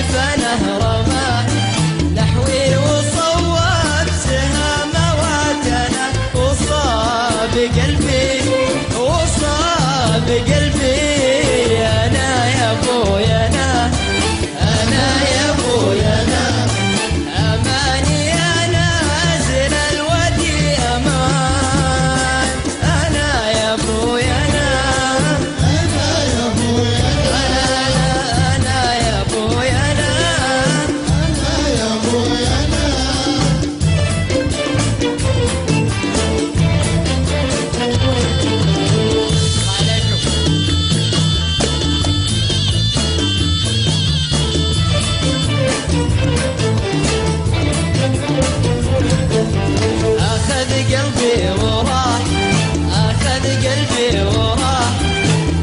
الفنه رماه نحوي وصوب سهام واتنا وصاب قلبي وصاب قلبي انا يا ابويا انا يا ابويا اماني انا نازل الودي امان انا يا ابويا انا يا ابويا انا يا ابويا انا يا ابويا أخذ قلبي وراح أخذ قلبي وراح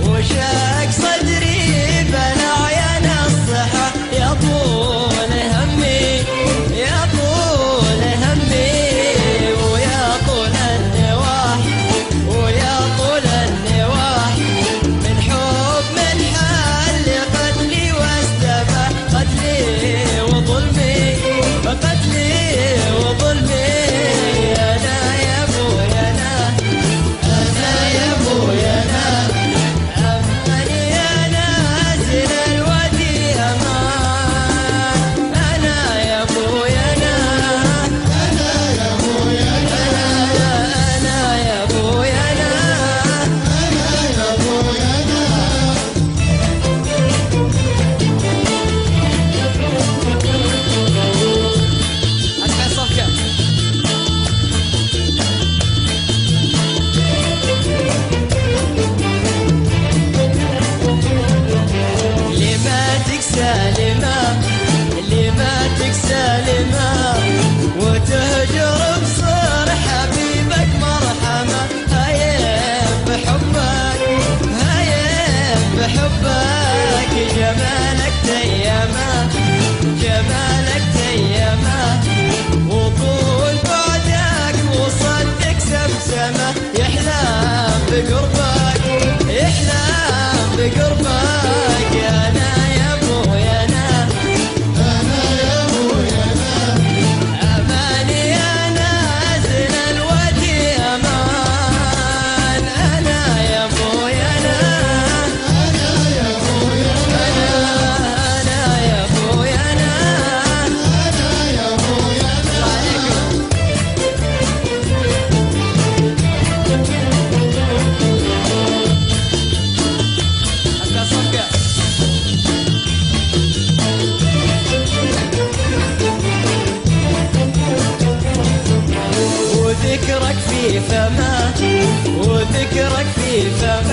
وشاق صدري بلع يا نصحة يا طول همي يا طول همي ويا طول النواح ويا طول النواح من حب من حل قتلي واستبح قتلي وظلمي قتلي وظلمي أنا يا ابويا أنا يا ابويا أماني أنا نازل الودي أمان أنا يا ابويا أنا يا ابويا أنا يا ابويا أنا يا ابويا أسمع صفكة لما تكسى لما تكسى لما وتهجر بصر حبيبك مرحمة هيب بحبك هيب بحبك جمالك تيما جمالك تيما وطول بعدك وصدق سمسمة يحلم بقربك يحلم بقربك أنا يا ابويا أنا يا ابويا أماني أنا نازل الودي أمان أنا يا ابويا أنا يا ابويا أنا يا ابويا أنا يا ابويا عليكم أسمع صفقة وذكرك في فما وذكرك في فما